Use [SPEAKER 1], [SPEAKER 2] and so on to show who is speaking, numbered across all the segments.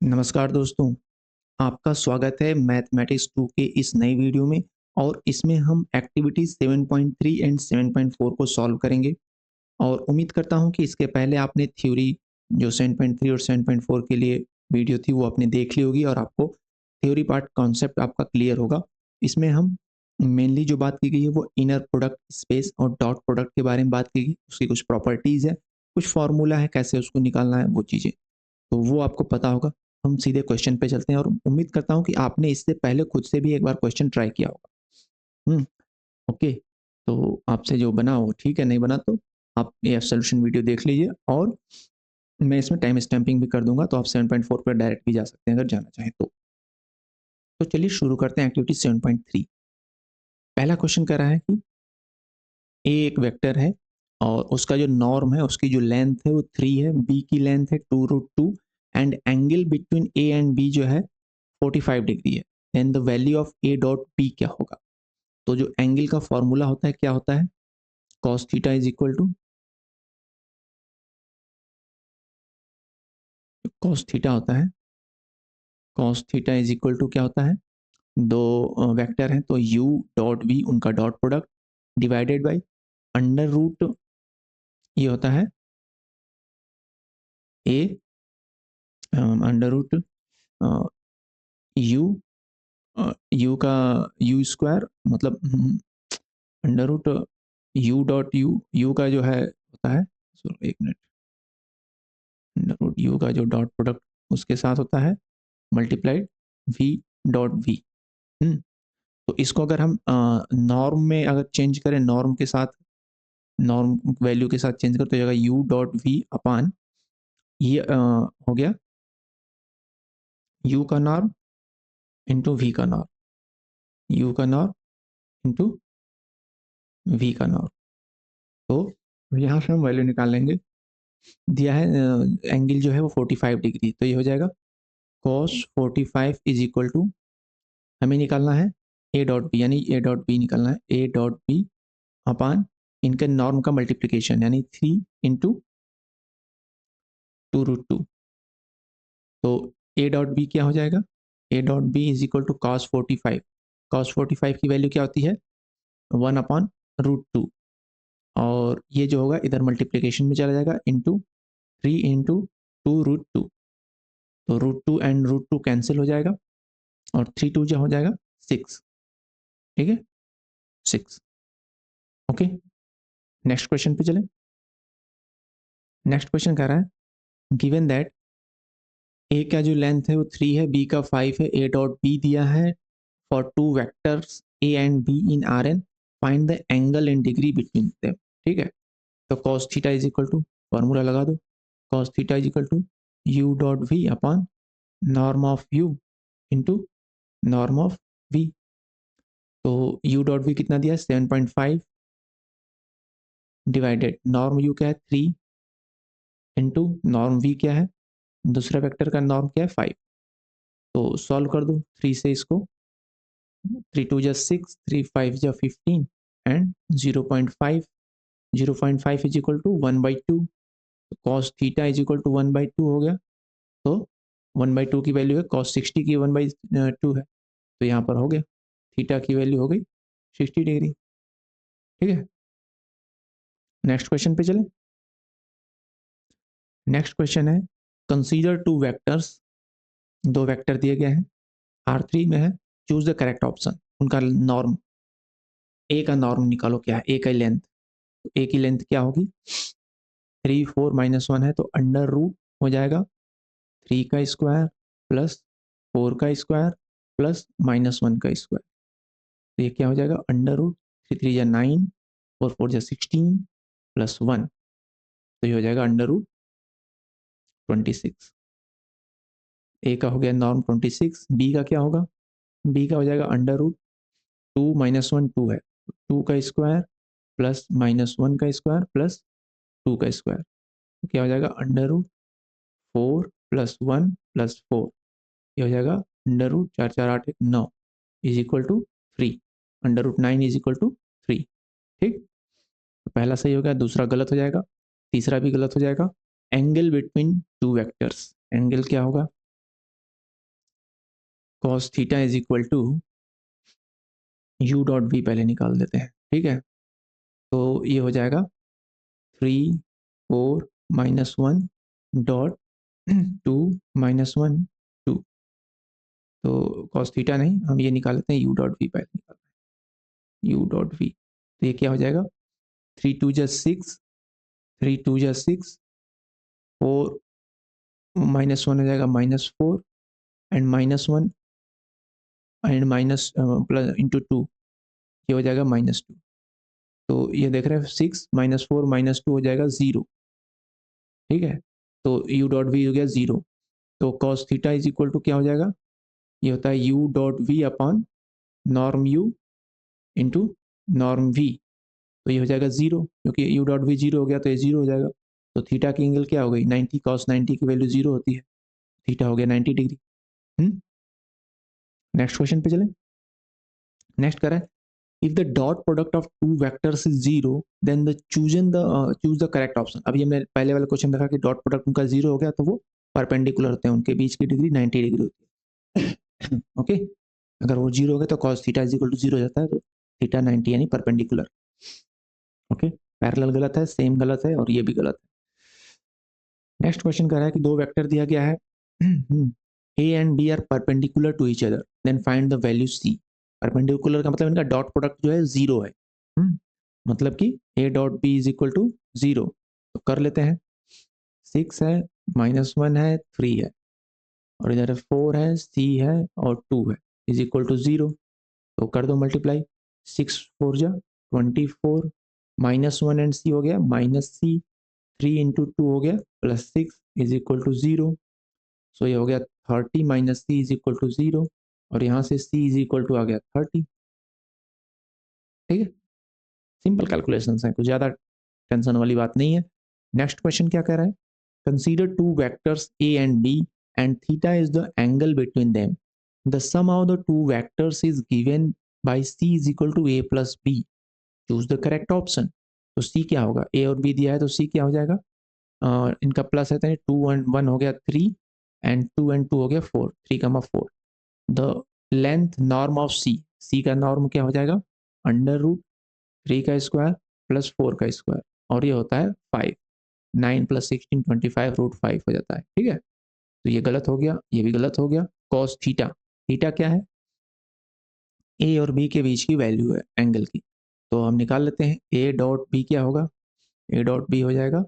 [SPEAKER 1] नमस्कार दोस्तों, आपका स्वागत है मैथमेटिक्स 2 के इस नई वीडियो में। और इसमें हम एक्टिविटी 7.3 एंड 7.4 को सॉल्व करेंगे। और उम्मीद करता हूं कि इसके पहले आपने थ्योरी जो 7.3 और 7.4 के लिए वीडियो थी वो आपने देख ली होगी और आपको थ्योरी पार्ट कॉन्सेप्ट आपका क्लियर होगा। इसमें हम मेनली जो बात की गई है वो इनर प्रोडक्ट स्पेस और डॉट प्रोडक्ट के बारे में बात की गई। उसकी कुछ प्रॉपर्टीज़ है, कुछ फार्मूला है कैसे उसको निकालना है, वो चीज़ें तो वो आपको पता होगा। हम सीधे क्वेश्चन पे चलते हैं और उम्मीद करता हूँ कि आपने इससे पहले खुद से भी एक बार क्वेश्चन ट्राई किया होगा। ओके। तो आपसे जो बना वो ठीक है, नहीं बना तो आप ये सोल्यूशन वीडियो देख लीजिए। और मैं इसमें टाइम स्टैम्पिंग भी कर दूंगा, तो आप 7.4 पर डायरेक्ट भी जा सकते हैं अगर जाना चाहें तो चलिए शुरू करते हैं एक्टिविटी 7.3। पहला क्वेश्चन कह रहा है कि ए एक वेक्टर है और उसका जो नॉर्म है, उसकी जो लेंथ है वो 3 है, बी की लेंथ है 2√2 and angle between a and b जो है 45 डिग्री है। Then the value of a dot b क्या होगा? तो जो एंगल का फॉर्मूला होता है क्या होता है? Cos theta is equal to cos theta होता है। Cos theta is equal to क्या होता है? दो वेक्टर हैं तो u डॉट v उनका dot product divided by under root ये होता है a under root u u का u स्क्वायर मतलब under root u dot u का जो है होता है, एक मिनट, अंडर रूट u का जो डॉट प्रोडक्ट उसके साथ होता है मल्टीप्लाइड v डॉट v। तो इसको अगर हम नॉर्म में अगर चेंज करें, नॉर्म के साथ, नॉर्म वैल्यू के साथ चेंज करें तो जाएगा u डॉट v अपान ये हो गया u का नॉर्म इंटू v का नॉर्म, u का नॉर्म इंटू v का नॉर्म। तो यहाँ से हम वैल्यू निकाल लेंगे। दिया है एंगल जो है वो 45 डिग्री, तो ये हो जाएगा cos 45 इज इक्वल टू, हमें निकालना है a डॉट बी, यानी a डॉट बी निकालना है, a डॉट बी अपान इनके नॉर्म का मल्टीप्लिकेशन यानी 3 इंटू 2√2। तो a डॉट बी क्या हो जाएगा? a dot b is equal to cos 45। cos 45 की वैल्यू क्या होती है? 1/√2। और ये जो होगा इधर मल्टीप्लिकेशन में चला जाएगा इंटू 3 इंटू 2√2। तो √2 एंड √2 कैंसिल हो जाएगा और 3 2 जो हो जाएगा 6। ठीक है, 6। ओके, नेक्स्ट क्वेश्चन पे चलें। नेक्स्ट क्वेश्चन कह रहा है गिवन दैट ए का जो लेंथ है वो 3 है, बी का 5 है, ए डॉट बी दिया है for two vectors a and b in R n, find the angle in degree between them. ठीक है, तो cos theta is equal to, formula लगा दो, cos theta is equal to u dot v upon norm of u into norm of v। तो u dot v कितना दिया है? 7.5 divided norm u क्या है 3 इंटू नॉर्म v क्या है, दूसरा वेक्टर का नॉर्म क्या है 5। तो सॉल्व कर दो 3 से इसको, 3 2 जा 6, 3 5 जा 15 and 0.5, 0.5 is equal to 1/2। Cos theta is equal to 1/2 हो गया। तो 1/2 की वैल्यू है, कॉस 60 की 1/2 है, तो यहाँ पर हो गया थीटा की वैल्यू हो गई 60 डिग्री। ठीक है, नेक्स्ट क्वेश्चन पे चलें। नेक्स्ट क्वेश्चन है कंसीडर टू वेक्टर्स, दो वेक्टर दिए गए हैं, R3 में है, चूज द करेक्ट ऑप्शन। उनका नॉर्म, ए का नॉर्म निकालो क्या है, ए का लेंथ। तो ए की लेंथ क्या होगी? 3 4 -1 है तो अंडर रूट हो जाएगा 3 का स्क्वायर प्लस 4 का स्क्वायर प्लस -1 का स्क्वायर। तो ये क्या हो जाएगा? अंडर रूट 3 3 या 9 और 4 जा 16 प्लस 1, तो ये हो जाएगा अंडर रूट 26। ए का हो गया नॉर्म 26, बी का क्या होगा? बी का हो जाएगा अंडर रूट 2 -1 2 है, 2 का स्क्वायर प्लस -1 का स्क्वायर प्लस 2 का स्क्वायर, तो क्या हो जाएगा? अंडर रूट 4 प्लस 1 प्लस 4, ये हो जाएगा under root 4 4 8 1 9 is equal to 3, under root 9 is equal to 3। ठीक, तो पहला सही हो गया, दूसरा गलत हो जाएगा, तीसरा भी गलत हो जाएगा। Angle between two vectors, angle क्या होगा? Cos theta is equal to u dot v पहले निकाल देते हैं, ठीक है। तो ये हो जाएगा 3 4 -1 डॉट 2 -1 2। तो कॉस थीटा नहीं, हम ये निकाल लेते हैं यू डॉट वी पहले निकालते हैं, यू डॉट वी। तो ये क्या हो जाएगा, 3 2 6, 3 2 6, 4 -1 हो जाएगा -4 and -1 and minus plus into 2, ये हो जाएगा -2। तो ये देख रहे हैं 6 -4 -2 हो जाएगा 0, ठीक है। तो u डॉट वी हो गया 0। तो cos theta is equal to क्या हो जाएगा, ये होता है u dot v upon norm u into norm v। तो ये हो जाएगा 0, क्योंकि u डॉट वी 0 हो गया तो ये 0 हो जाएगा। तो थीटा की एंगल क्या हो गई 90, cos 90 की वैल्यू 0 होती है, थीटा हो गया 90 डिग्री। नेक्स्ट क्वेश्चन पे चलें। नेक्स्ट करा है, if the dot product of two vectors is zero then the choose the correct option। अभी हमने पहले वाला क्वेश्चन देखा कि डॉट प्रोडक्ट उनका 0 हो गया तो वो परपेंडिकुलर होते हैं, उनके बीच की डिग्री 90 डिग्री होती है। ओके, अगर वो 0 हो गया तो cos theta is equal to 0 हो जाता है, तो थीटा 90 यानी परपेंडिकुलर। ओके, पैरेलल गलत है, सेम गलत है और ये भी गलत है। नेक्स्ट क्वेश्चन कह रहा है कि दो वेक्टर दिया गया है a and b are perpendicular to each other then find the value c. Perpendicular का मतलब इनका डॉट प्रोडक्ट जो है 0 है, मतलब कि a dot b is equal to 0। तो कर लेते हैं, 6 है, -1 है, 3 है, और इधर 4 है, सी है और 2 है, इज इक्वल टू 0। तो कर दो मल्टीप्लाई, 6 4 जा 24, -1 एंड सी हो गया -c, 3 इंटू 2 हो गया +6 इज इक्वल टू 0। सो ये हो गया 30 -c इज इक्वल टू 0, और यहाँ से c इज इक्वल टू आ गया 30, ठीक है। सिंपल कैलकुलेशन है, कुछ ज़्यादा टेंशन वाली बात नहीं है। नेक्स्ट क्वेश्चन क्या कह रहा है, consider two vectors a and b and theta is the angle between them, the sum of the two vectors is given by c is equal to a plus b, choose the correct option. तो c क्या होगा, a और b दिया है तो c क्या हो जाएगा, इनका प्लस है तो 2 एंड 1 हो गया 3 एंड 2 एंड 2 हो गया 4, 3,4। The length norm of c का नॉर्म क्या हो जाएगा, √3 का स्क्वायर प्लस 4 का स्क्वायर, और ये होता है 5, 9 + 16 25 √5 हो जाता है, ठीक है। तो ये गलत हो गया, ये भी गलत हो गया। कॉस थीटा, थीटा क्या है, ए और बी के बीच की वैल्यू है एंगल की। तो हम निकाल लेते हैं, ए डॉट बी क्या होगा, ए डॉट बी हो जाएगा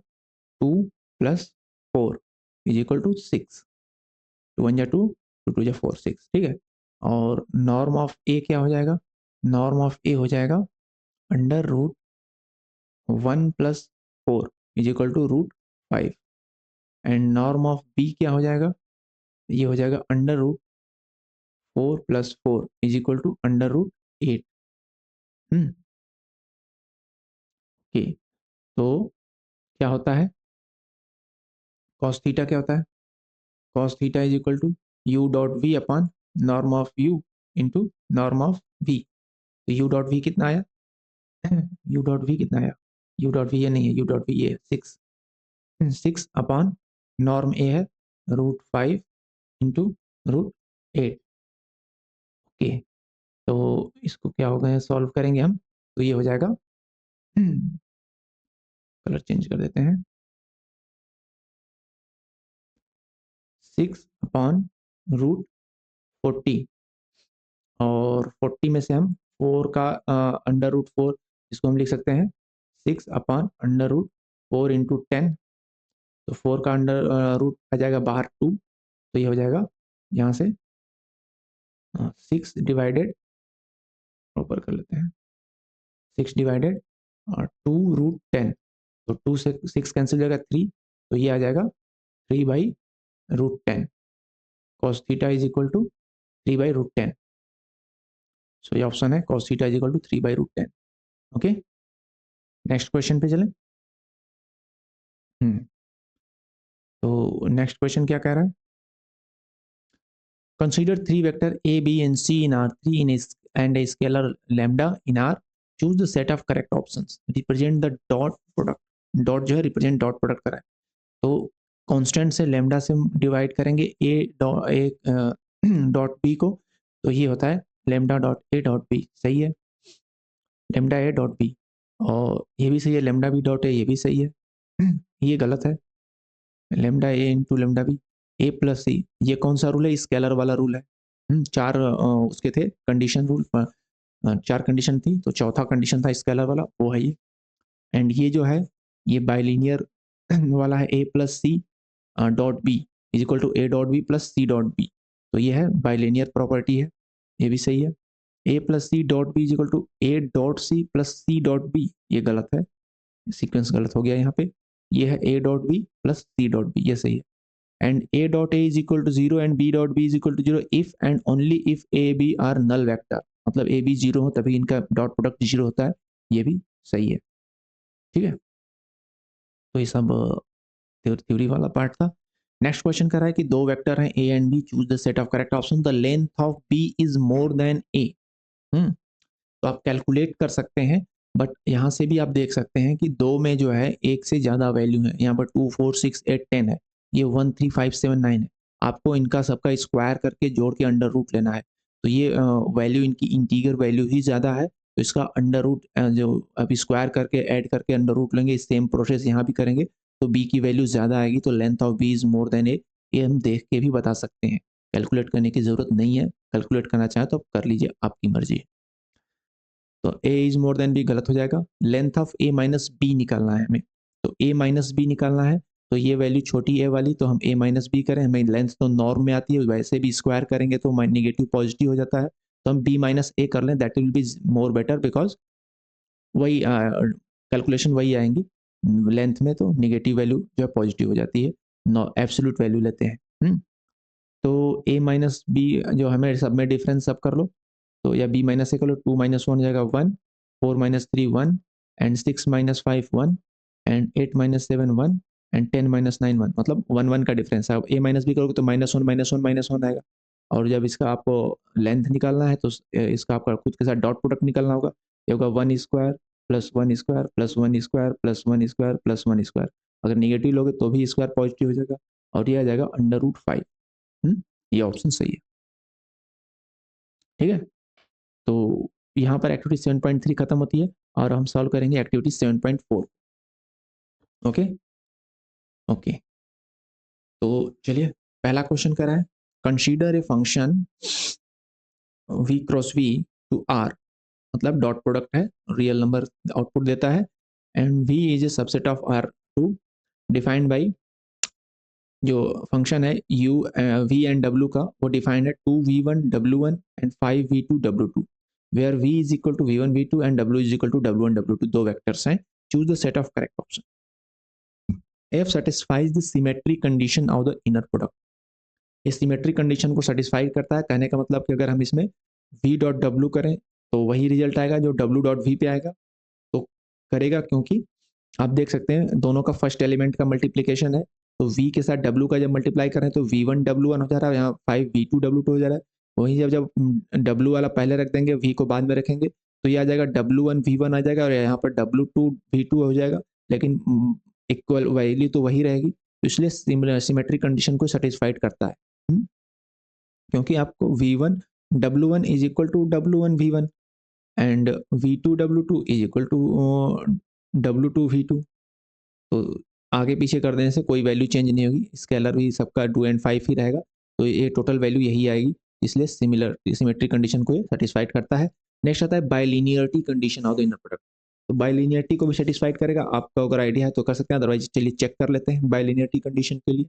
[SPEAKER 1] 2 + 4 इज इक्वल टू 6, 2 1 जा 2, 2 2 जा 4 6, ठीक है। और नॉर्म ऑफ ए क्या हो जाएगा, नॉर्म ऑफ ए हो जाएगा √1 + 4 is equal to √5, and norm of b क्या हो जाएगा, ये हो जाएगा √4 + 4 इज इक्वल टू √8। ओके, तो क्या होता है, कॉस थीटा क्या होता है, cos theta is equal to u dot v upon norm of u into norm of v. तो यू डॉट वी कितना आया, यू डॉट वी कितना आया, यू डॉट वी ये नहीं है, यू डॉट वी ये है 6, 6 अपॉन नॉर्म ए है √5 इंटू √8। ओके, तो इसको क्या होगा, सॉल्व करेंगे हम, तो ये हो जाएगा, कलर चेंज कर देते हैं, 6 अपॉन √40, और 40 में से हम 4 का √4, इसको हम लिख सकते हैं 6 अपॉन √4 इंटू 10। तो 4 का रूट आ जाएगा बाहर 2, तो ये हो जाएगा यहाँ से 6 डिवाइडेड, ऊपर कर लेते हैं, 6 डिवाइडेड 2 √10। तो 2 से 6 कैंसिल हो जाएगा 3, तो ये आ जाएगा 3/√10। Cos theta is equal to 3/√10। So ये ऑप्शन है, cos theta is equal to 3/√10। Okay, next question पे चलें। तो नेक्स्ट क्वेश्चन क्या कह रहा है, consider 3 vector a b and c in R3 and a scalar lambda in R, choose the set of correct options, represent the dot product। Dot जो है represent dot product करा है, तो कांस्टेंट से लैम्डा से डिवाइड करेंगे ए dot B को, तो ये होता है lambda dot a dot b, सही है, लेमडा ए डॉट बी, और ये भी सही है, लेमडा बी डॉट ए, ये भी सही है। ये गलत है, lambda A into lambda B, A plus सी, ये कौन सा रूल है, स्केलर वाला रूल है। चार उसके थे कंडीशन रूल, चार कंडीशन थी, तो चौथा कंडीशन था स्केलर वाला, वो है ये। एंड ये जो है ये बाइलीनियर वाला है, a plus c dot b is equal to a dot b plus c dot b, तो ये है बाइलीनियर प्रॉपर्टी है, ये भी सही है। A plus c dot b is equal to a dot c plus c dot b, ये गलत है, सीक्वेंस गलत हो गया यहाँ पे, ये है a dot b plus c dot b, ये सही है। And a dot a is equal to zero and b dot b is equal to zero if and only if a b are null vector, मतलब a B zero हो तभी इनका dot product zero होता है, ये भी सही है। ठीक है, तो ये सब थ्योरी वाला पार्ट था। नेक्स्ट क्वेश्चन कर रहा है कि दो वेक्टर हैं a and B, choose the set of correct option, the length of b is more than a. तो आप कैलकुलेट कर सकते हैं, बट यहाँ से भी आप देख सकते हैं कि दो में जो है एक से ज़्यादा वैल्यू है, यहाँ पर 2 4 6 8 10 है, ये 1 3 5 7 9 है, आपको इनका सबका स्क्वायर करके जोड़ के अंडर रूट लेना है, तो ये वैल्यू इनकी इंटीगर वैल्यू ही ज़्यादा है, तो इसका अंडर रूट जो अभी स्क्वायर करके ऐड करके अंडर रूट लेंगे, सेम प्रोसेस यहाँ भी करेंगे, तो बी की वैल्यू ज़्यादा आएगी, तो length of b is more than a, ये हम देख के भी बता सकते हैं, कैलकुलेट करने की ज़रूरत नहीं है, कैलकुलेट करना चाहें तो आप कर लीजिए, आपकी मर्जी है। तो a is more than b गलत हो जाएगा, length of a minus b निकालना है हमें, तो a माइनस बी निकालना है, तो ये वैल्यू छोटी a वाली, तो हम a माइनस बी करें, हमें लेंथ तो नॉर्म में आती है, वैसे भी स्क्वायर करेंगे तो निगेटिव पॉजिटिव हो जाता है, तो हम b माइनस ए कर लें, that will be more better, because वही कैलकुलेशन वही आएंगी, लेंथ में तो निगेटिव वैल्यू जो है पॉजिटिव हो जाती है, नो एब्सोल्यूट वैल्यू लेते हैं। तो a माइनस बी जो हमें सब में डिफरेंस सब कर लो, तो या b माइनस ए कर लो, 2 माइनस वन हो जाएगा 1, 4 minus 3 1, and 6 minus 5 1, and 8 minus 7 1, and 10 minus 9 1, मतलब 1 1 का डिफरेंस है। अब a माइनस बी करोगे तो minus one minus one minus one आएगा, और जब इसका आपको लेंथ निकालना है तो इसका आपका खुद के साथ डॉट प्रोडक्ट निकालना होगा, ये होगा 1 square plus 1 square plus 1 square plus 1 square plus 1 square, अगर निगेटिव लोगे तो भी स्क्वायर पॉजिटिव हो जाएगा, और ये आ जाएगा अंडर रूट 5। ये ऑप्शन सही है। ठीक है, तो यहाँ पर एक्टिविटी 7.3 खत्म होती है, और हम सॉल्व करेंगे एक्टिविटी 7.4। ओके ओके, तो चलिए पहला क्वेश्चन करा है, consider a function v cross v to r, मतलब डॉट प्रोडक्ट है, रियल नंबर आउटपुट देता है, and v is a subset of r2 defined by, जो फंक्शन है u v एंड w का, वो डिफाइंड है 2v1 w1 and 5v2 w2, where v is equal to v1 v2 and w is equal to w1 w2, दो vectors हैं, choose the set of correct option. f satisfies the symmetry condition of the inner product, ये symmetry condition को satisfy करता है, कहने का मतलब कि अगर हम इसमें v डॉट डब्ल्यू करें तो वही रिजल्ट आएगा जो w डॉट v पे आएगा, तो करेगा, क्योंकि आप देख सकते हैं दोनों का फर्स्ट एलिमेंट का मल्टीप्लीकेशन है, तो v के साथ w का जब मल्टीप्लाई करें तो v1 w1 हो जा रहा है, यहाँ 5v2 w2 हो जा रहा है, वहीं जब जब w वाला पहले रख देंगे v को बाद में रखेंगे, तो ये आ जाएगा w1 v1 आ जाएगा, और यहाँ पर w2 v2 हो जाएगा, लेकिन इक्वल वैल्यू तो वही रहेगी, तो इसलिए सिमेट्री कंडीशन को सेटिस्फाइड करता है। क्योंकि आपको v1 w1 is equal to w1 v1 and v2 w2 is equal to w2 v2, तो आगे पीछे कर देने से कोई वैल्यू चेंज नहीं होगी, स्केलर भी सबका 2 एंड 5 ही रहेगा, तो ये टोटल वैल्यू यही आएगी, इसलिए सिमेट्री कंडीशन को ये सेटिस्फाइड करता है। नेक्स्ट आता है bilinearity condition of the inner product, तो बाइलिनियरिटी को भी सेटिस्फाइड करेगा, आपका अगर आइडिया है तो कर सकते हैं, अदरवाइज चलिए चेक कर लेते हैं बाइलिनियरिटी कंडीशन के लिए।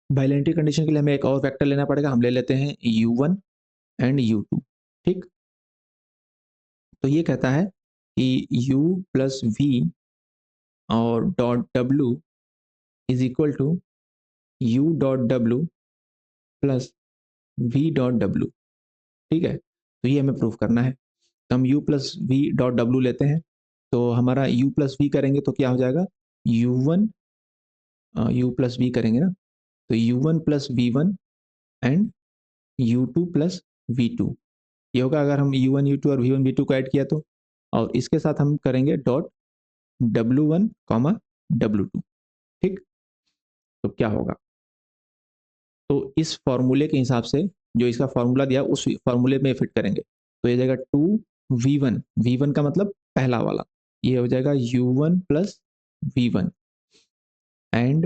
[SPEAKER 1] बाइलिनियरिटी कंडीशन के लिए हमें एक और वेक्टर लेना पड़ेगा, हम ले लेते हैं u1 एंड u2। ठीक, तो ये कहता है कि u प्लस v और dot w is equal to u dot w plus v dot w। ठीक है, तो ये हमें प्रूफ करना है, तो हम u plus v dot w लेते हैं, तो हमारा u प्लस v करेंगे तो क्या हो जाएगा, u1 u प्लस v करेंगे ना, तो u1 plus v1 and u2 plus v2, ये होगा अगर हम u1 u2 और v1 v2 को ऐड किया तो, और इसके साथ हम करेंगे डॉट w1 कॉमा w2। ठीक, तो क्या होगा, तो इस फॉर्मूले के हिसाब से जो इसका फॉर्मूला दिया उस फॉर्मूले में फिट करेंगे। तो ये जाएगा 2v1, v1 का मतलब पहला वाला, ये हो जाएगा u1 plus v1 and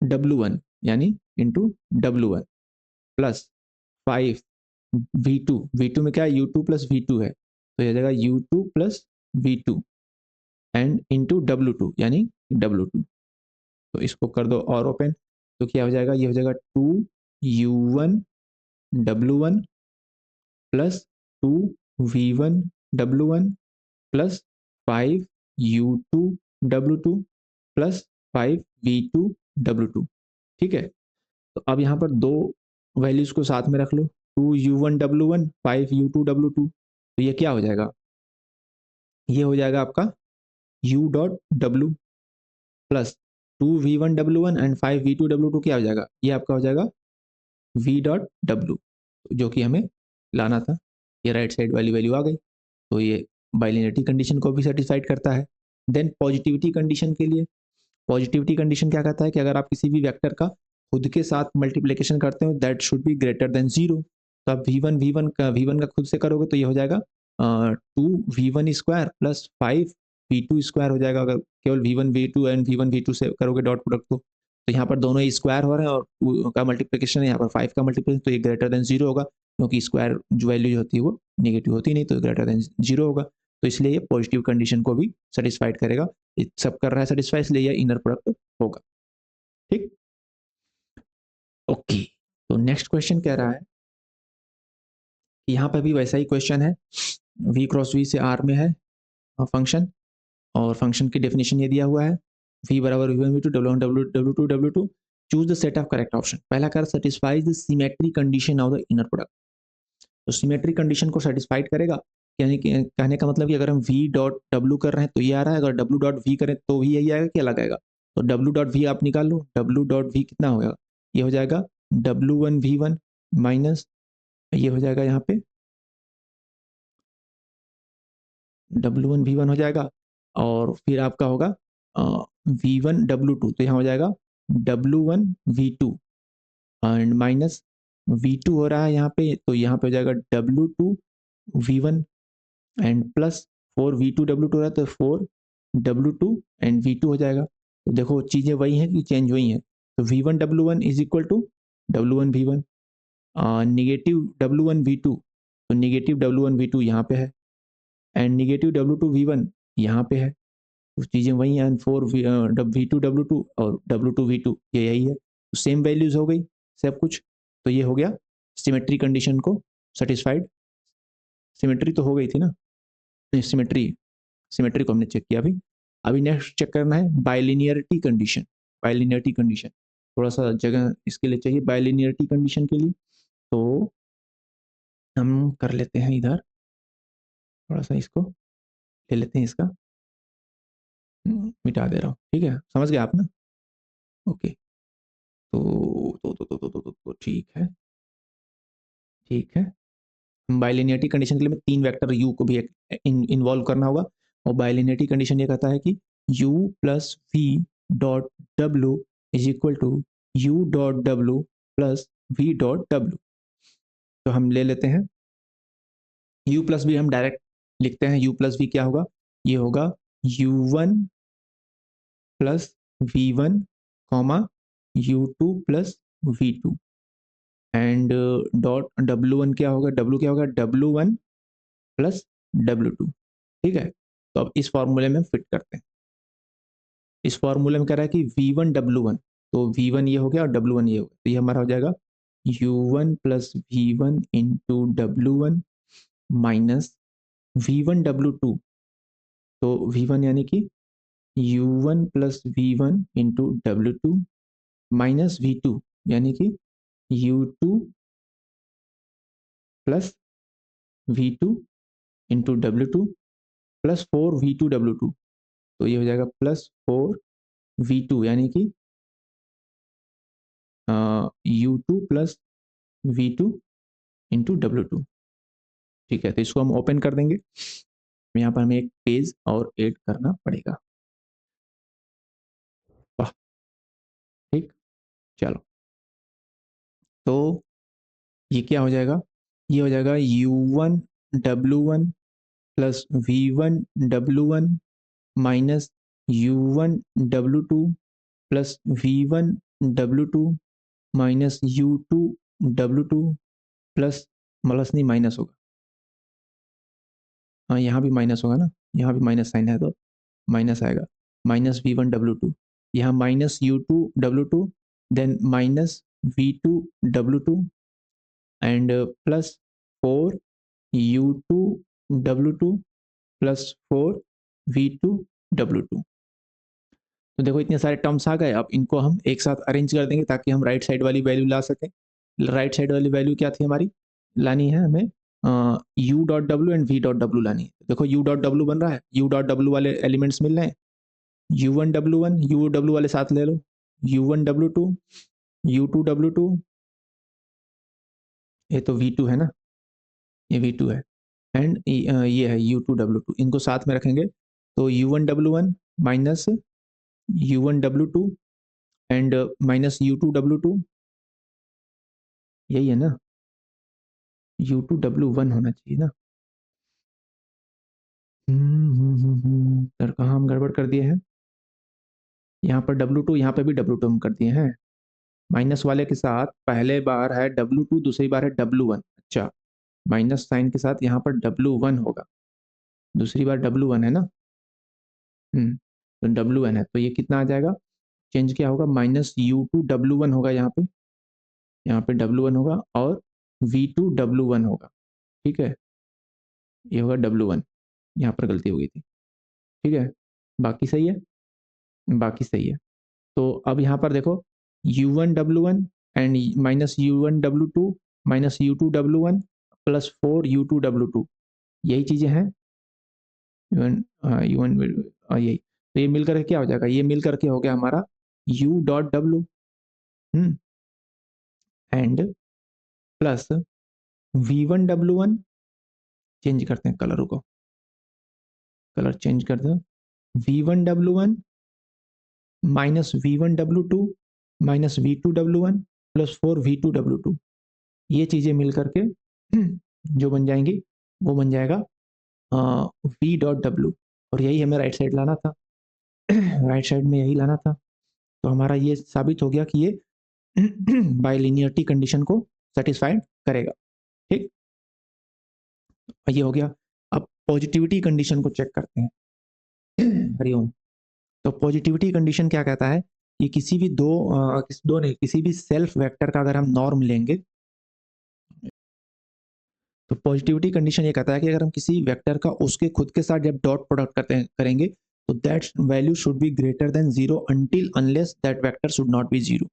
[SPEAKER 1] w1 यानी into w1 plus 5 v2, v2 में क्या है u2 प्लस v2 है, तो ये जाएगा u2 plus v2 and into w2 यानी w2। तो इसको कर दो और ओपन, तो क्या हो जाएगा, ये हो जाएगा 2u1 w1 plus 2v1 w1 plus 5u2 w2 plus 5v2 w2। ठीक है, तो अब यहाँ पर दो वैल्यूज को साथ में रख लो, 2u1 w1 5u2 w2, तो ये क्या हो जाएगा, ये हो जाएगा आपका u dot w plus 2v1 w1 and 5v2 w2 क्या हो जाएगा, ये आपका हो जाएगा v डॉट w, जो कि हमें लाना था। ये राइट साइड वाली वैल्यू आ गई, तो ये बाइलिनियरिटी कंडीशन को भी सेटिस्फाइड करता है। देन पॉजिटिविटी कंडीशन के लिए, पॉजिटिविटी कंडीशन क्या कहता है कि अगर आप किसी भी वेक्टर का खुद के साथ मल्टीप्लिकेशन करते हो that should be greater than zero. तो आप वी वन का खुद से करोगे तो ये हो जाएगा 2v1 square plus 5v2 square हो जाएगा, अगर केवल v1 v2 and v1 v2 से करोगे डॉट प्रोडक्ट को। तो यहाँ पर दोनों स्क्वायर हो रहे हैं और 2 का मल्टीप्लिकेशन है, यहाँ पर 5 का मल्टीप्लिकेशन, तो ये ग्रेटर देन जीरो होगा, क्योंकि स्क्वायर जो वैल्यू जो होती है वो नेगेटिव होती नहीं, तो ग्रेटर देन जीरो होगा। तो इसलिए ये पॉजिटिव कंडीशन को भी सेटिस्फाइड करेगा, सब कर रहा है सेटिस्फाई, इसलिए ये इनर प्रोडक्ट होगा। ठीक, ओके। तो नेक्स्ट क्वेश्चन कह रहा है, यहाँ पर भी वैसा ही क्वेश्चन है, v क्रॉस v से r में है फंक्शन, और फंक्शन की डेफिनेशन ये दिया हुआ है, v बराबर v1 v2 w1 w2 w2, choose the set of correct option. पहला कर satisfies the symmetry condition of the inner product, तो सिमेट्री कंडीशन को सेटिस्फाइड करेगा, यानी कि कहने का मतलब कि अगर हम v डॉट w कर रहे हैं तो ये आ रहा है, अगर w डॉट v करें तो भी यही आएगा, क्या अलग आएगा, तो w डॉट v आप निकाल लो, w डॉट v कितना होगा, ये हो जाएगा w1 v1 माइनस, ये हो जाएगा यहाँ पे w1 v1 हो जाएगा, और फिर आपका होगा v1 w2, तो यहाँ हो जाएगा w1 v2 and minus v2 हो रहा है यहाँ पे, तो यहाँ पे हो जाएगा w2 v1 and plus 4v2 w2 हो रहा है, तो 4w2 एंड v2 हो जाएगा। तो देखो चीज़ें वही हैं कि चेंज हुई हैं, तो v1 w1 is equal to w1 v1, negative w1 v2, तो निगेटिव w1 v2 यहाँ पे है, एंड निगेटिव w2 v1 यहाँ पे है, तो चीज़ें वही हैं, फोर v2 w2 और w2 v2 ये यही है, तो सेम वैल्यूज हो गई सब कुछ। तो ये हो गया सिमेट्री कंडीशन को सेटिस्फाइड, सिमेट्री तो हो गई थी ना, सिमेट्री, सिमेट्री को हमने चेक किया अभी। अभी नेक्स्ट चेक करना है बाइलिनियरिटी कंडीशन, बाइलिनियरिटी कंडीशन, थोड़ा सा जगह इसके लिए चाहिए बाइलिनियरिटी कंडीशन के लिए, तो हम कर लेते हैं इधर, थोड़ा सा इसको ले लेते हैं, इसका मिटा दे रहा हूँ, ठीक है, समझ गए आप ना, ओके। तो ठीक है, ठीक है। बाइलिनियरिटी कंडीशन के लिए मैं तीन वेक्टर u को भी इन्वॉल्व करना होगा, और बाइलिनियरिटी कंडीशन ये कहता है कि u plus v dot w is equal to u dot w plus v dot w। तो हम ले लेते हैं u प्लस v, हम डायरेक्ट लिखते हैं, u प्लस v क्या होगा, ये होगा u1 plus v1 comma u2 plus v2 and dot w1 क्या होगा, w क्या होगा, w1 प्लस w2। ठीक है, तो अब इस फॉर्मूले में फिट करते हैं, इस फॉर्मूले में कह रहा है कि v1 w1, तो v1 ये हो गया और w1 ये हो गया, तो ये हमारा हो जाएगा u1 plus v1 into w1 minus v1 w2, तो v1 यानी कि u1 plus v1 into w2 minus v2 यानी कि u2 plus v2 into w2 plus 4v2 w2, तो ये हो जाएगा प्लस 4v2 यानी कि u2 plus v2 into w2। ठीक है, तो इसको हम ओपन कर देंगे, यहाँ पर हमें एक पेज और ऐड करना पड़ेगा, वाह, ठीक, चलो, तो ये क्या हो जाएगा, ये हो जाएगा U1W1 plus V1W1 minus U1W2 plus V1W2 minus U2W2 plus plus नहीं माइनस होगा, हाँ यहाँ भी माइनस होगा ना, यहाँ भी माइनस साइन है तो माइनस आएगा, -V1W2, यहाँ -U2W2, then -V2W2 and plus 4U2W2 plus 4V2W2। तो देखो इतने सारे टर्म्स आ गए, अब इनको हम एक साथ अरेंज कर देंगे ताकि हम राइट साइड वाली वैल्यू ला सकें। राइट साइड वाली वैल्यू क्या थी हमारी, लानी है हमें U.W एंड V.W लानी है। देखो U.W बन रहा है, U.W वाले एलिमेंट्स मिल रहे हैं, U1W1 U.W वाले साथ ले लो, U1W2 U2W2, ये तो V2 है ना, ये V2 है, एंड ये है U2W2, इनको साथ में रखेंगे तो U1W1 minus U1W2 and minus U2W2, यही है ना, U2W1 होना चाहिए ना। सर कहाँ हम गड़बड़ कर दिए हैं, यहाँ पर W2, यहाँ पे भी W2 हम कर दिए हैं, माइनस वाले के साथ पहले बार है W2, दूसरी बार है W1, अच्छा माइनस साइन के साथ यहाँ पर W1 होगा, दूसरी बार W1 है ना, तो W1 है तो ये कितना आ जाएगा, चेंज क्या होगा, -U2W1 होगा, यहाँ पे W1 होगा और V2W1 होगा, ठीक है, ये होगा W1, यहाँ पर गलती हो गई थी, ठीक है, बाकी सही है, बाकी सही है। तो अब यहाँ पर देखो U1W1 and -U1W2 minus U2W1 plus 4U2W2, यही चीजें हैं, U1 यही, तो ये मिलकर क्या हो जाएगा, ये मिलकर के हो गया हमारा U.W and plus V1W1, change करते हैं कलर को, कलर चेंज कर दो, V1W1 minus V1W2 minus V2W1 plus 4V2W2, ये चीजें मिल करके जो बन जाएंगी वो बन जाएगा V.W, और यही हमें राइट साइड लाना था, राइट साइड में यही लाना था, तो हमारा ये साबित हो गया कि ये बाइलिनियरिटी कंडीशन को सेटिस्फाइड करेगा, ठीक, ये हो गया। अब पॉजिटिविटी कंडीशन को चेक करते हैं, हरिओम। तो पॉजिटिविटी कंडीशन क्या कहता है कि किसी भी दो नहीं, किसी भी सेल्फ वेक्टर का अगर हम नॉर्म लेंगे, तो पॉजिटिविटी कंडीशन ये कहता है कि अगर हम किसी वेक्टर का उसके खुद के साथ जब डॉट प्रोडक्ट करेंगे तो that value should be greater than zero until unless that vector should not be zero.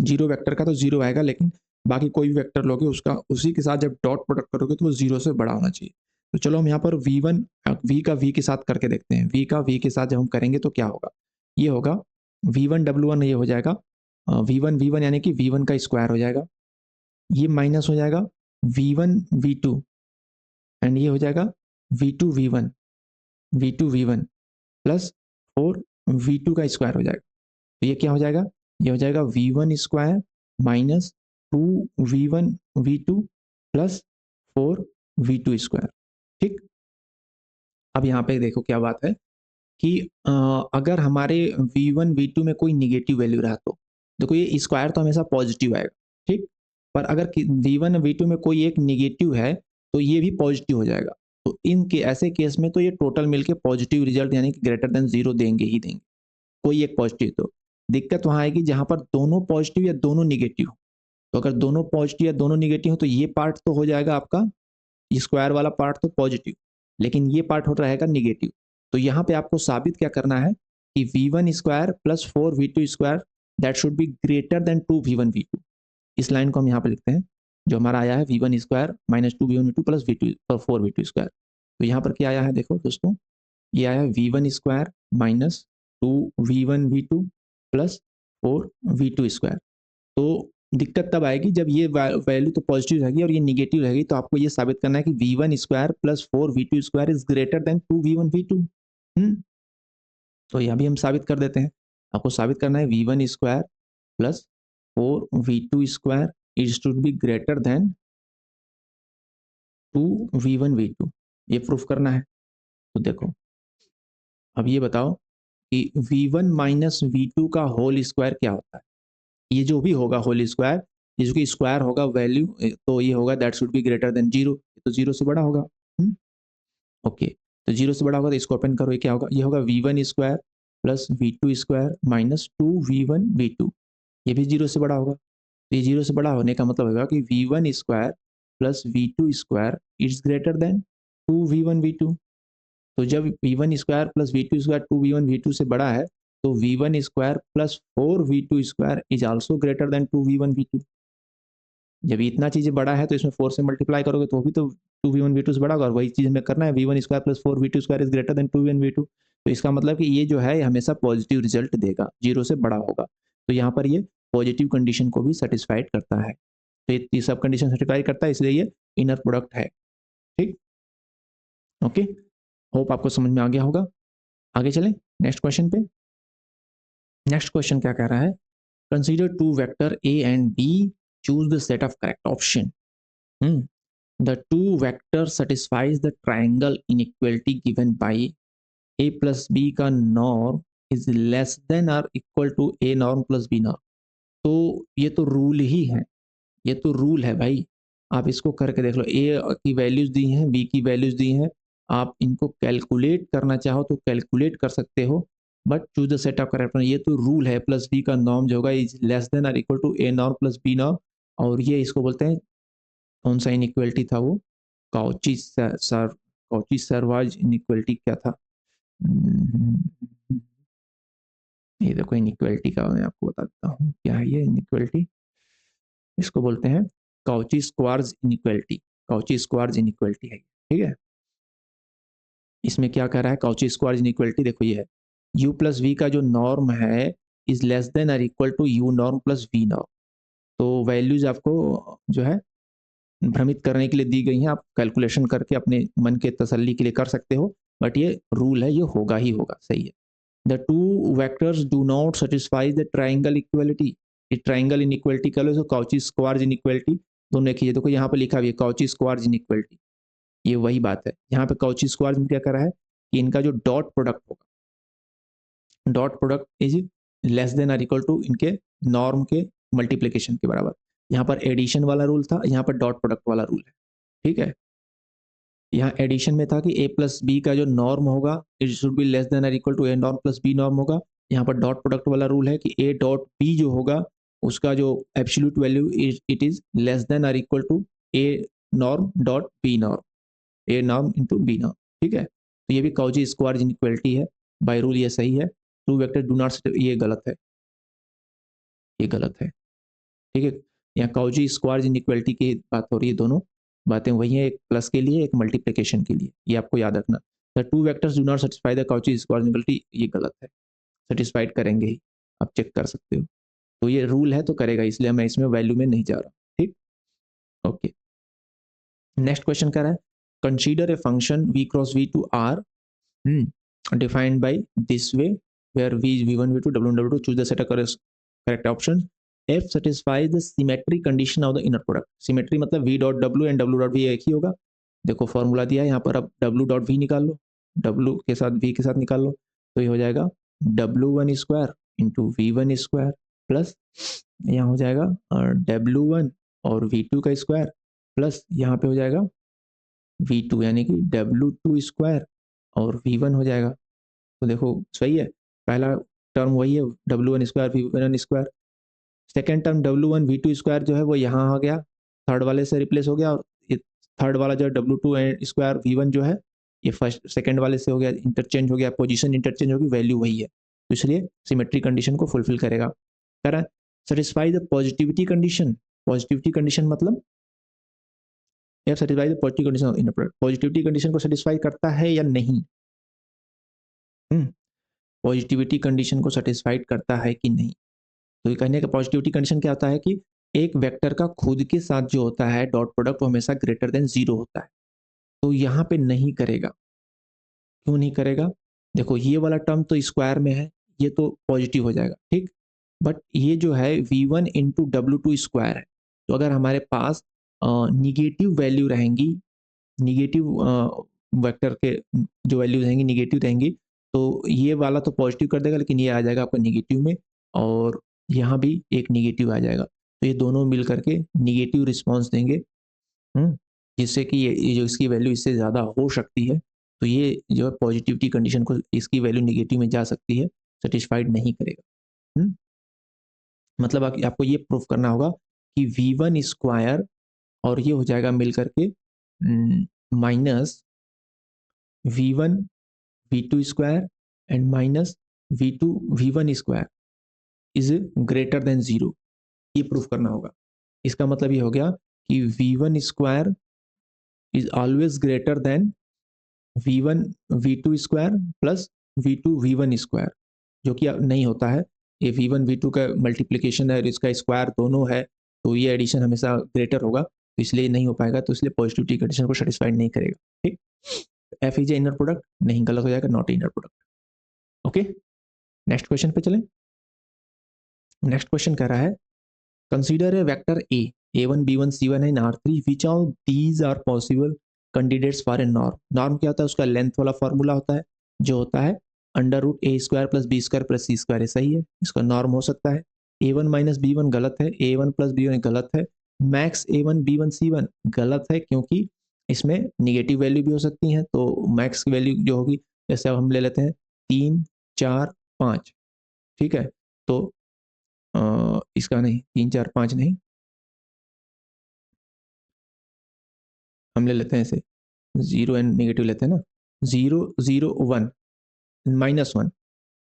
[SPEAKER 1] Zero vector का तो जीरो आएगा, लेकिन बाकी कोई भी वेक्टर लोगे उसका उसी के साथ जब डॉट प्रोडक्ट करोगे तो वो जीरो से बड़ा होना चाहिए। तो चलो हम यहाँ पर V1 V का V के साथ करके देखते हैं, V का V के साथ जब हम करेंगे तो क्या होगा, ये होगा V1W1, ये हो जाएगा V1 यानी कि V1 का स्क्वायर हो जाएगा, ये माइनस हो जाएगा V1V2 एंड ये हो जाएगा V2V1 प्लस 4V2 का स्क्वायर हो जाएगा, तो ये क्या हो जाएगा, ये हो जाएगा V1 square minus 2V1V2 plus 4V2 square, ठीक। अब यहाँ पे देखो क्या बात है कि अगर हमारे V1V2 में कोई निगेटिव वैल्यू रहा तो देखो ये स्क्वायर तो हमेशा पॉजिटिव आएगा, ठीक, पर अगर V1V2 में कोई एक निगेटिव है तो ये भी पॉजिटिव हो जाएगा, तो इनके ऐसे केस में तो ये टोटल मिलके पॉजिटिव रिजल्ट यानी कि ग्रेटर देन जीरो देंगे ही देंगे, कोई एक पॉजिटिव। तो दिक्कत वहां आएगी जहां पर दोनों पॉजिटिव या दोनों निगेटिव, तो अगर दोनों पॉजिटिव या दोनों निगेटिव हो तो ये पार्ट तो हो जाएगा आपका स्क्वायर वाला पार्ट तो पॉजिटिव, लेकिन ये पार्ट हो रहेगा निगेटिव। तो यहाँ पे आपको साबित क्या करना है कि V1 square plus 4V2 square that should be greater than 2V1V2, इस लाइन को हम यहाँ पे लिखते हैं, जो हमारा आया है V1 square minus 2V1V2 plus V2 4V2 square. तो यहाँ पर क्या आया है देखो दोस्तों, ये आया है V1 square minus 2V1V2 plus 4V2 square. तो दिक्कत तब आएगी जब ये वैल्यू तो पॉजिटिव रहेगी और ये निगेटिव रहेगी, तो आपको ये साबित करना है कि V1 square plus 4V2 square is greater then 2V1V2। तो यह भी हम साबित कर देते हैं, आपको साबित करना है V1 square plus 4V2 square it should be greater than 2v1 v2, ये प्रूफ करना है। तो देखो अब ये बताओ कि v1 माइनस वी2 का होल स्क्वायर क्या होता है। ये जो भी होगा होल स्क्वायर, जिसकी स्क्वायर होगा वैल्यू, तो ये होगा that should be greater than zero, तो जीरो से बड़ा होगा। ओके, तो जीरो से बड़ा होगा तो इसको ओपन करो, ये क्या होगा, ये होगा v one square plus v two square minus 2v1 v2, ये भी जीरो से बड़ा होगा। तो ये जीरो से बड़ा होने का मतलब होगा कि v one square plus v two square is greater than 2v1 v2। तो जब v one square plus v two square 2v1 v2 से बड़ा है, तो v one square plus 4v2 square is also greater than 2v1 v2। जब इतना चीज़ बड़ा है तो इसमें 4 से मल्टीप्लाई करोगे तो भी तो 2v1 v2 से बड़ा होगा, और वही चीज़ हमें करना है, V1 square plus 4v2 square is greater than 2v1 v2। तो इसका मतलब कि ये जो है हमेशा पॉजिटिव रिजल्ट देगा, जीरो से बड़ा होगा। तो यहाँ पर ये पॉजिटिव कंडीशन को भी सेटिस्फाइड करता है। तो ये सब कंडीशन सेटिस्फाई करता है, इसलिए ये इनर प्रोडक्ट है। ठीक, ओके, होप आपको समझ में आ गया होगा। आगे चलें नेक्स्ट क्वेश्चन पे। नेक्स्ट क्वेश्चन क्या कह रहा है, consider two vector A and B, choose the set of correct option. The two vectors satisfies the triangle inequality given by a plus b का norm is less than or equal to a norm plus b norm। तो ये तो rule ही है, ये तो rule है भाई, आप इसको करके देख लो। a की वैल्यूज दी हैं, b की वैल्यूज दी हैं, आप इनको कैलकुलेट करना चाहो तो कैलकुलेट कर सकते हो, but choose the set of correct. ये तो रूल है, प्लस बी का नॉर्म जो होगा इज लेस देन और equal to A norm plus B norm. और ये इसको बोलते हैं, कौन सा इनइक्वलिटी था वो, काउची सर काउची सरवाज इनइक्वलिटी क्या था। ये देखो इनइक्वलिटी का मैं आपको बता देता हूँ क्या है ये इनइक्वलिटी। इसको बोलते हैं Cauchy squares inequality, Cauchy squares inequality है, ठीक है। इसमें क्या कह रहा है काउची स्क्वायर्स इनइक्वलिटी, देखो ये है u प्लस वी का जो नॉर्म है इज लेस देन और equal to u norm plus v norm. तो वैल्यूज आपको जो है भ्रमित करने के लिए दी गई हैं, आप कैलकुलेशन करके अपने मन के तसल्ली के लिए कर सकते हो, बट ये रूल है, ये होगा ही होगा, सही है। The two vectors do not satisfy the triangle equality, triangle inequality कह लो इसको काउची स्क्वायर्स इनइक्वलिटी, दोनों एक ही है। देखो यहाँ पे लिखा हुआ है काउची स्क्वायर्स इनइक्वलिटी, ये वही बात है। यहाँ पे काउची स्क्वायर्स में क्या कर रहा है कि इनका जो डॉट प्रोडक्ट होगा, dot product is less than और इक्वल टू इनके नॉर्म के मल्टीप्लीकेशन के बराबर। यहाँ पर एडिशन वाला रूल था, यहाँ पर डॉट प्रोडक्ट वाला रूल है, ठीक है। यहाँ एडिशन में था कि a प्लस बी का जो नॉर्म होगा it should be less than और equal to A norm plus B norm होगा। यहाँ पर डॉट प्रोडक्ट वाला रूल है कि a डॉट b जो होगा उसका जो absolute value it is less than और equal to a norm dot b norm, a norm into b norm, ठीक है। तो ये भी काउची स्क्वायर इनइक्वलिटी है, बाय रूल ये सही है। टू वेक्टर डू नॉट, ये गलत है, ये गलत है, ठीक है। यहाँ काउची स्क्वायर इनइक्वलिटी की बात हो रही है, दोनों बातें वही हैं, एक प्लस के लिए एक मल्टीप्लिकेशन के लिए, ये आपको याद रखना। The two vectors do not satisfy the Cauchy square inequality, ये गलत है, सेटिस्फाइड करेंगे ही, आप चेक कर सकते हो। तो ये रूल है तो करेगा, इसलिए मैं इसमें वैल्यू में नहीं जा रहा, ठीक, ओके। नेक्स्ट क्वेश्चन कर रहा है, consider a function v cross v2 r defined by this way where v v1 v2 w1 w2, choose the set of correct option. F satisfies the symmetry condition of the inner product। Symmetry मतलब v dot w and w dot v एक ही होगा। देखो formula दिया है यहाँ पर, अब w dot v निकाल लो, w के साथ v के साथ निकाल लो, तो ये हो जाएगा w1 square into v1 square plus यहाँ हो जाएगा w1 और v2 का स्क्वायर प्लस यहाँ पे हो जाएगा v2 यानी कि w2 स्क्वायर और v1 हो जाएगा। तो देखो सही है, पहला टर्म वही है w1 square v1 square, second term w1 v2 square जो है वो यहाँ आ गया, थर्ड वाले से रिप्लेस हो गया, और ये थर्ड वाला जो है w2 स्क्वायर v1 जो है ये फर्स्ट सेकेंड वाले से हो गया, इंटरचेंज हो गया, पोजीशन इंटरचेंज होगी, वैल्यू वही है, तो इसलिए सिमेट्री कंडीशन को फुलफिल करेगा। कह रहा है satisfy the positivity condition, positivity condition मतलब या satisfy the positive condition, positivity condition को सेटिस्फाई करता है या नहीं, पॉजिटिविटी कंडीशन को सेटिस्फाइड करता है कि नहीं। तो ये कहने का पॉजिटिविटी कंडीशन क्या होता है कि एक वेक्टर का खुद के साथ जो होता है डॉट प्रोडक्ट वो हमेशा ग्रेटर देन जीरो होता है, तो यहाँ पे नहीं करेगा। क्यों नहीं करेगा, देखो ये वाला टर्म तो स्क्वायर में है, ये तो पॉजिटिव हो जाएगा, ठीक, बट ये जो है v1 into W two square है, तो अगर हमारे पास निगेटिव वैल्यू रहेंगी, निगेटिव वेक्टर के जो वैल्यू रहेंगी निगेटिव रहेंगी, तो ये वाला तो पॉजिटिव कर देगा, लेकिन ये आ जाएगा आपका निगेटिव में, और यहाँ भी एक निगेटिव आ जाएगा। तो ये दोनों मिल करके निगेटिव रिस्पॉन्स देंगे, जिससे कि ये जो इसकी वैल्यू इससे ज़्यादा हो सकती है, तो ये जो है पॉजिटिविटी कंडीशन को, इसकी वैल्यू निगेटिव में जा सकती है, सेटिस्फाइड नहीं करेगा। मतलब आपको ये प्रूफ करना होगा कि V1 स्क्वायर और ये हो जाएगा मिल करके minus V1 V2 square and minus V2 V1 square is greater then 0, ये प्रूफ करना होगा। इसका मतलब ये हो गया कि V1 square is always greater than V1 V2 square plus V2 V1 square, जो कि नहीं होता है। ये V1 V2 का मल्टीप्लिकेशन है और इसका स्क्वायर दोनों है, तो ये एडिशन हमेशा ग्रेटर होगा, तो इसलिए नहीं हो पाएगा, तो इसलिए पॉजिटिविटी कंडीशन को सेटिस्फाइड नहीं करेगा। ठीक, F is a inner product, नहीं, गलत हो जाएगा, not inner product. Okay, next question पे चलें। नेक्स्ट क्वेश्चन कह रहा है consider a vector A1 B1 C1 and R3 which of these are possible candidates for a norm. Norm क्या होता है, उसका लेंथ वाला फॉर्मूला होता है, जो होता है under root a square plus b square plus c square, सही है, इसका नॉर्म हो सकता है। A1 माइनस B1 गलत है, A1 प्लस B1 गलत है, मैक्स A1 B1 C1 गलत है, क्योंकि इसमें निगेटिव वैल्यू भी हो सकती हैं, तो मैक्स की वैल्यू जो होगी, जैसे अब हम ले लेते हैं 3 4 5, ठीक है, तो इसका नहीं, 3 4 5 नहीं, हम ले लेते हैं इसे 0 एंड नेगेटिव लेते हैं ना, 0 0 1 -1,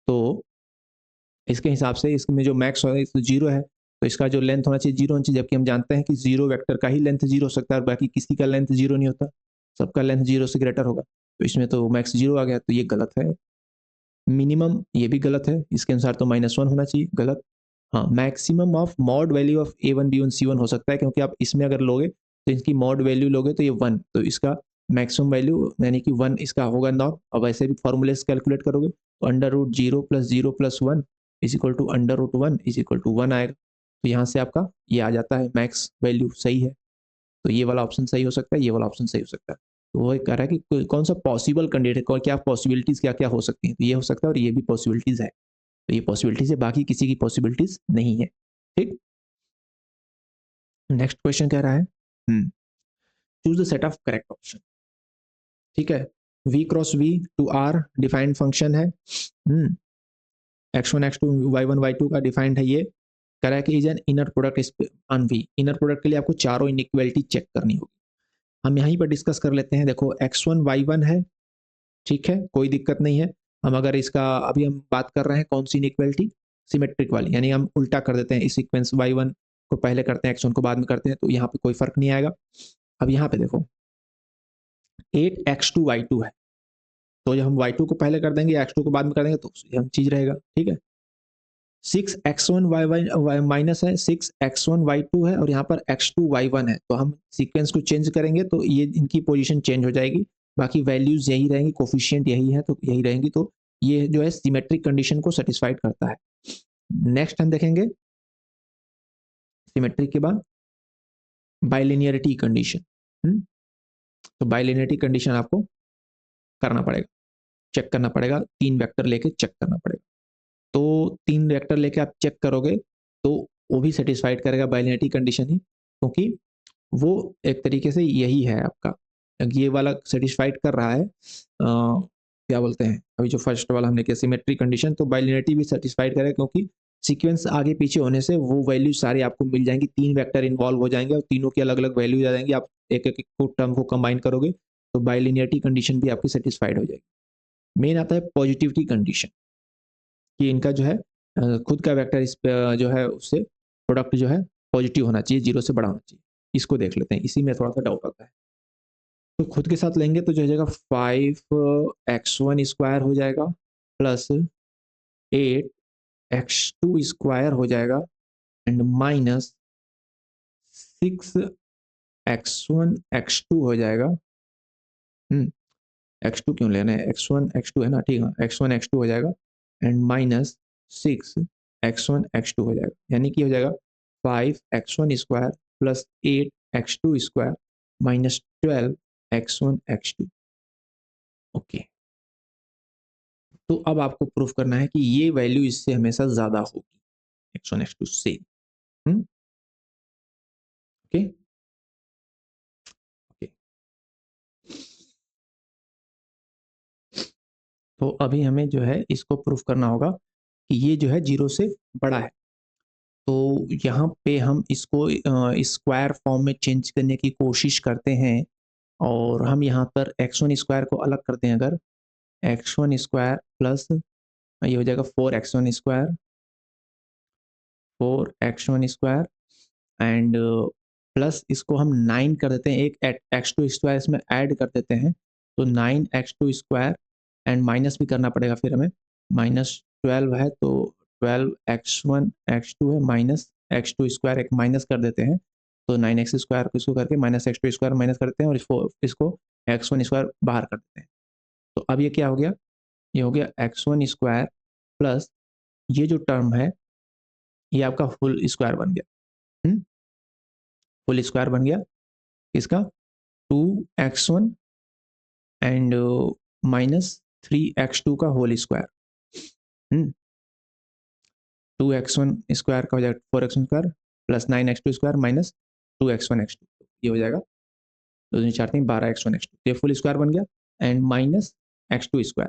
[SPEAKER 1] तो इसके हिसाब से इसमें जो मैक्स होगा तो 0 है, तो इसका जो लेंथ होना चाहिए 0 होना चाहिए, जबकि हम जानते हैं कि 0 वेक्टर का ही लेंथ 0 हो सकता है और बाकी किसी का लेंथ 0 नहीं होता, सबका लेंथ 0 से ग्रेटर होगा, तो इसमें तो मैक्स 0 आ गया, तो ये गलत है। मिनिमम ये भी गलत है, इसके अनुसार तो -1 होना चाहिए, गलत। हाँ, maximum of mod value of A1 B1 C1 हो सकता है, क्योंकि आप इसमें अगर लोगे तो इसकी मॉड वैल्यू लोगे तो ये 1, तो इसका मैक्सिमम वैल्यू यानी कि 1 इसका होगा नॉर्म। और वैसे भी फॉर्मूले से कैलकुलेट करोगे तो under root 0 plus 0 plus 1 is equal to under root 1 is equal to 1 आएगा, तो यहाँ से आपका ये आ जाता है, मैक्स वैल्यू सही है, तो ये वाला ऑप्शन सही हो सकता है, ये वाला ऑप्शन सही हो सकता है। तो वो कह रहा है कि कौन सा पॉसिबल कैंडिडेट, क्या पॉसिबिलिटीज क्या क्या हो सकती हैं, तो ये हो सकता है और ये भी पॉसिबिलिटीज है, तो ये पॉसिबिलिटीज है, बाकी किसी की पॉसिबिलिटीज नहीं है। ठीक, नेक्स्ट क्वेश्चन कह रहा है choose the set of correct option. ठीक है, V cross V to R defined function है, x1 x2 y1 y2 का डिफाइंड है, ये कह रहा है कि is an inner product on V। Inner product के लिए आपको चारों इनइक्वालिटी चेक करनी होगी, हम यहीं पर डिस्कस कर लेते हैं। देखो x1 y1 है, ठीक है, कोई दिक्कत नहीं है। हम अगर इसका अभी हम बात कर रहे हैं कौन सी इनइक्वालिटी, सिमेट्रिक वाली, यानी हम उल्टा कर देते हैं, इस सीक्वेंस y1 को पहले करते हैं, x1 को बाद में करते हैं, तो यहाँ पे कोई फर्क नहीं आएगा। अब यहाँ पे देखो 8x2 y2 है, तो जब हम y2 को पहले कर देंगे x2 को बाद में कर देंगे तो हम चीज रहेगा, ठीक है। 6x1 y1 माइनस है, 6x1 y2 है और यहाँ पर x2 y1 है, तो हम सीक्वेंस को चेंज करेंगे तो ये इनकी पोजीशन चेंज हो जाएगी, बाकी वैल्यूज यही रहेंगी, कोफिशिएंट यही है तो यही रहेंगी, तो ये जो है सिमेट्रिक कंडीशन को सेटिस्फाइड करता है। नेक्स्ट हम देखेंगे सिमेट्रिक के बाद बाइलिनियरिटी कंडीशन। तो बाइलिनियरिटी कंडीशन आपको करना पड़ेगा, चेक करना पड़ेगा, 3 वेक्टर लेके चेक करना पड़ेगा, तो 3 वेक्टर लेके आप चेक करोगे तो वो भी सेटिस्फाइड करेगा बाइलिनियरिटी कंडीशन ही, क्योंकि वो एक तरीके से यही है आपका, ये वाला सेटिस्फाइड कर रहा है, क्या बोलते हैं, अभी जो फर्स्ट वाला हमने किया सिमेट्री कंडीशन, तो बाइलिनियरिटी भी सेटिस्फाइड करेगा, क्योंकि सीक्वेंस आगे पीछे होने से वो वैल्यू सारी आपको मिल जाएंगी, 3 वेक्टर इन्वॉल्व हो जाएंगे और तीनों की अलग अलग वैल्यू आ जाएंगी, आप एक एक टर्म को कंबाइन करोगे तो बाइलिनियरिटी कंडीशन भी आपकी सेटिस्फाइड हो जाएगी। मेन आता है पॉजिटिविटी कंडीशन, कि इनका जो है खुद का वेक्टर इस जो है उससे प्रोडक्ट जो है पॉजिटिव होना चाहिए, 0 से बड़ा होना चाहिए, इसको देख लेते हैं, इसी में थोड़ा सा डाउट आता है। तो खुद के साथ लेंगे तो जो हो जाएगा 5x1 स्क्वायर हो जाएगा प्लस 8x2 स्क्वायर हो जाएगा एंड माइनस 6x1 x2 हो जाएगा। x2 क्यों लेना है, x1 x2 है ना, ठीक है, x1 x2 हो जाएगा एंड माइनस 6x1 x2 हो जाएगा, यानी कि हो जाएगा 5x1 plus 8x2 minus 12x1 okay. तो अब आपको प्रूफ करना है कि ये वैल्यू इससे हमेशा ज्यादा होगी, x1 x2 से। Okay okay. तो अभी हमें जो है इसको प्रूफ करना होगा कि ये जो है 0 से बड़ा है। तो यहाँ पे हम इसको स्क्वायर फॉर्म में चेंज करने की कोशिश करते हैं, और हम यहाँ पर x1 को अलग करते हैं। अगर x1 प्लस ये हो जाएगा 4x1 एंड प्लस इसको हम 9 कर देते हैं, एक x2 इसमें ऐड कर देते हैं, तो 9x2 एंड माइनस भी करना पड़ेगा फिर हमें, माइनस 12 है तो 12x1 है, माइनस x2 एक माइनस कर देते हैं, तो 9x2 को इसको करके माइनस x2 माइनस करते हैं, और इसको x1 बाहर कर देते हैं। तो अब ये क्या हो गया, ये हो गया x1 प्लस ये जो टर्म है ये आपका फुल स्क्वायर बन गया। फुल स्क्वायर बन गया इसका 2x1 एंड माइनस 3x2 का होल स्क्वायर। 2x1 का हो जाएगा 4x1 plus 9x2 minus 2x1 ये हो जाएगा, दो दूनी 4 3 12x1 ये फुल स्क्वायर बन गया एंड माइनस x2।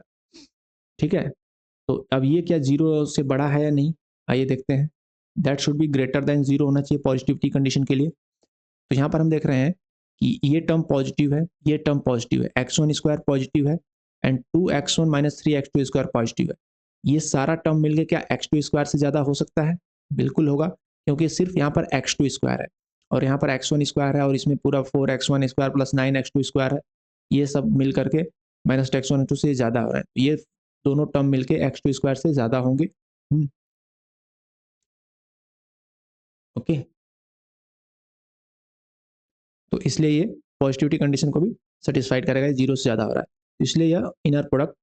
[SPEAKER 1] ठीक है, तो अब ये क्या 0 से बड़ा है या नहीं, आइए देखते हैं। That should be greater than 0 होना चाहिए पॉजिटिविटी कंडीशन के लिए। तो यहाँ पर हम देख रहे हैं कि ये टर्म पॉजिटिव है, ये टर्म पॉजिटिव है, x1 पॉजिटिव है and 2x1 minus 3x2 positive है। ये सारा टर्म मिलके क्या x2 से ज़्यादा हो सकता है? बिल्कुल होगा, क्योंकि सिर्फ यहाँ पर x2 है और यहाँ पर x1 है और इसमें पूरा 4x1 प्लस 9x2 है। ये सब मिल करके माइनस x1 से ज़्यादा हो रहा है, ये दोनों टर्म मिलके x2 से ज़्यादा होंगे। ओके, तो इसलिए ये पॉजिटिविटी कंडीशन को भी सेटिस्फाइड करेगा, 0 से ज़्यादा हो रहा है, इसलिए यह इनर प्रोडक्ट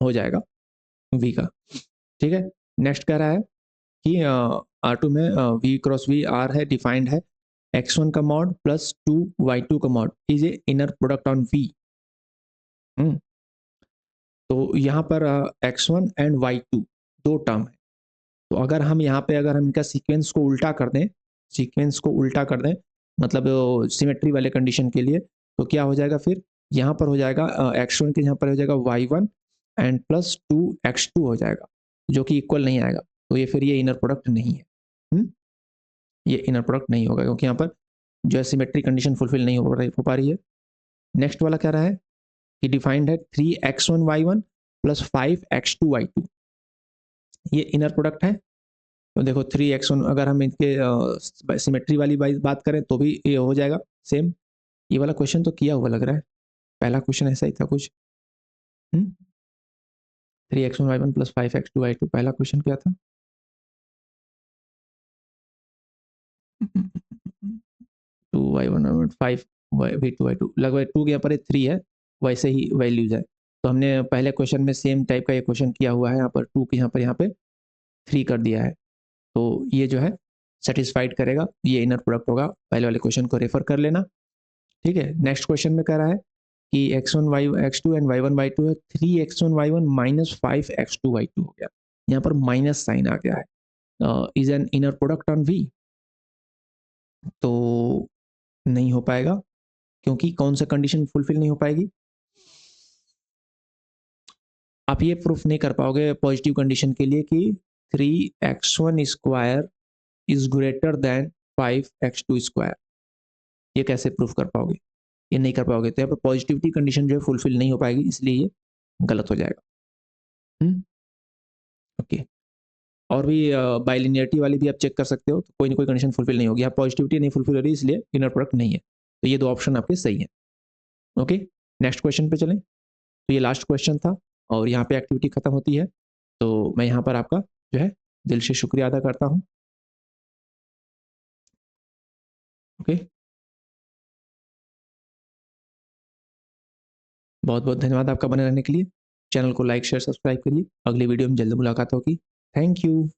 [SPEAKER 1] हो जाएगा V का। ठीक है, नेक्स्ट कह रहा है कि R2 में V क्रॉस V R है, डिफाइंड है, x1 का मॉड प्लस 2y2 का mod is a inner product on V। तो यहाँ पर x1 एंड y2 दो टर्म है, तो अगर हम यहाँ पे अगर हम इनका सीक्वेंस को उल्टा कर दें, सीक्वेंस को उल्टा कर दें मतलब सिमेट्री वाले कंडीशन के लिए, तो क्या हो जाएगा फिर यहाँ पर हो जाएगा x1 के यहाँ पर हो जाएगा y1 एंड प्लस 2x2 हो जाएगा, जो कि इक्वल नहीं आएगा, तो ये फिर ये इनर प्रोडक्ट नहीं है। ये इनर प्रोडक्ट नहीं होगा क्योंकि यहाँ पर जो है सिमेट्री कंडीशन फुलफिल नहीं हो पा रही है। नेक्स्ट वाला क्या रहा है कि डिफाइंड है 3x1 प्लस 5x2 ये इनर प्रोडक्ट है। तो देखो 3x1 अगर हम इनके सिमेट्री वाली बात करें तो भी ये हो जाएगा सेम। ये वाला क्वेश्चन तो किया हुआ लग रहा है, पहला क्वेश्चन ऐसा ही था कुछ। 3x1 प्लस 5x2 पहला क्वेश्चन क्या था? 2y1 5v2 लगभग 2 के यहाँ पर 3 है, वैसे ही वैल्यूज है। तो हमने पहले क्वेश्चन में सेम टाइप का ये क्वेश्चन किया हुआ है, यहाँ पर 2 के यहाँ पे 3 कर दिया है, तो ये जो है सेटिस्फाइड करेगा, ये इनर प्रोडक्ट होगा। पहले वाले क्वेश्चन को रेफर कर लेना। ठीक है, नेक्स्ट क्वेश्चन में कह रहा है कि x1 y2 and y1 y2 है, 3x1 y1 minus 5x2 y2 हो गया, यहाँ पर माइनस साइन आ गया है, is an inner product on V। तो नहीं हो पाएगा, क्योंकि कौन सा कंडीशन फुलफिल नहीं हो पाएगी, आप ये प्रूफ नहीं कर पाओगे पॉजिटिव कंडीशन के लिए कि 3x1 is greater then 5x2। ये कैसे प्रूफ कर पाओगे? ये नहीं कर पाओगे, तो यहाँ पर पॉजिटिविटी कंडीशन जो है फुलफिल नहीं हो पाएगी, इसलिए ये गलत हो जाएगा। ओके, और भी बाइलिनियरिटी वाली भी आप चेक कर सकते हो, तो कोई ना कोई कंडीशन फुलफिल नहीं होगी, यहाँ पॉजिटिविटी नहीं फुलफिल हो रही, इसलिए इनर प्रोडक्ट नहीं है। तो ये दो ऑप्शन आपके सही है। ओके, नेक्स्ट क्वेश्चन पे चलें। तो ये लास्ट क्वेश्चन था और यहाँ पे एक्टिविटी खत्म होती है, तो मैं यहाँ पर आपका जो है दिल से शुक्रिया अदा करता हूँ। ओके, बहुत बहुत धन्यवाद आपका बने रहने के लिए। चैनल को लाइक शेयर सब्सक्राइब करिए, अगली वीडियो में जल्द मुलाकात होगी। Thank you.